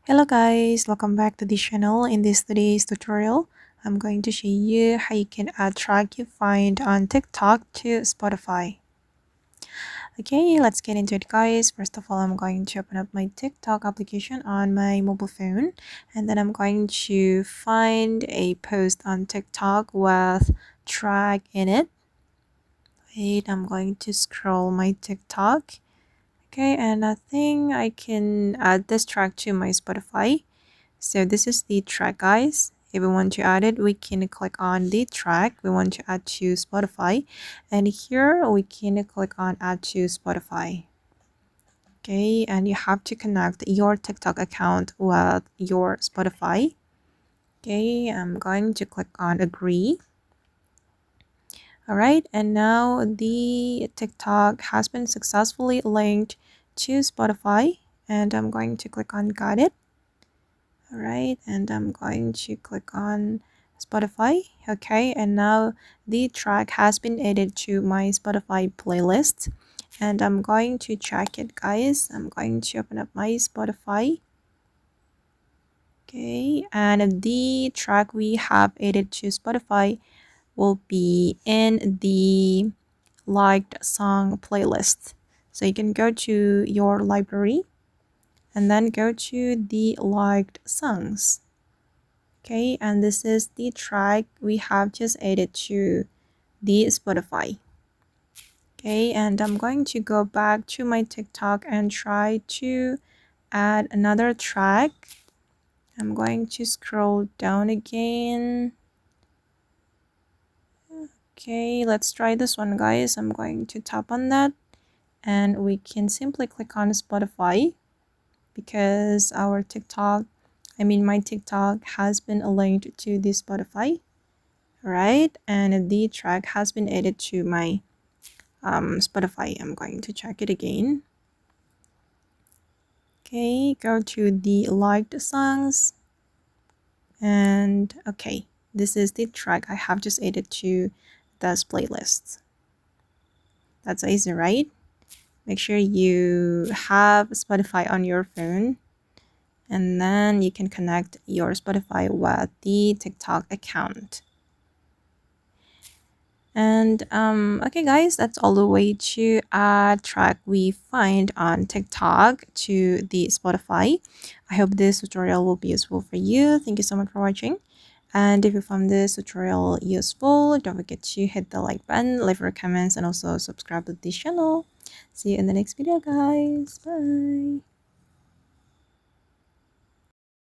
Hello guys, welcome back to the channel. In this today's tutorial, I'm going to show you how you can add track you find on TikTok to Spotify. Okay, let's get into it guys. First of all, I'm going to open up my TikTok application on my mobile phone, and then I'm going to find a post on TikTok with track in it. Wait, I'm going to scroll my TikTok. Okay, and I think I can add this track to my Spotify. So this is the track guys. If we want to add it, we can click on the track we want to add to Spotify, and here we can click on add to Spotify. Okay, and you have to connect your TikTok account with your Spotify. Okay, I'm going to click on agree. All right, and now the TikTok has been successfully linked to Spotify, and I'm going to click on got it. All right, and I'm going to click on Spotify. Okay, and now the track has been added to my Spotify playlist, and I'm going to check it guys. I'm going to open up my Spotify. Okay, and the track we have added to Spotify will be in the liked song playlist. So you can go to your library and then go to the liked songs. Okay, and this is the track we have just added to the Spotify. Okay, and I'm going to go back to my TikTok and try to add another track. I'm going to scroll down again. Okay, let's try this one guys. I'm going to tap on that and we can simply click on Spotify because our my TikTok has been linked to the Spotify. Right, and the track has been added to my Spotify. I'm going to check it again. Okay, go to the liked songs, and okay, this is the track I have just added to this playlist. That's easy, right? Make sure you have Spotify on your phone, and then you can connect your Spotify with the TikTok account. And okay guys, that's all the way to add track we find on TikTok to the Spotify. I hope this tutorial will be useful for you. Thank you so much for watching. And if you found this tutorial useful, don't forget to hit the like button, leave your comments, and also subscribe to this channel. See you in the next video guys. Bye.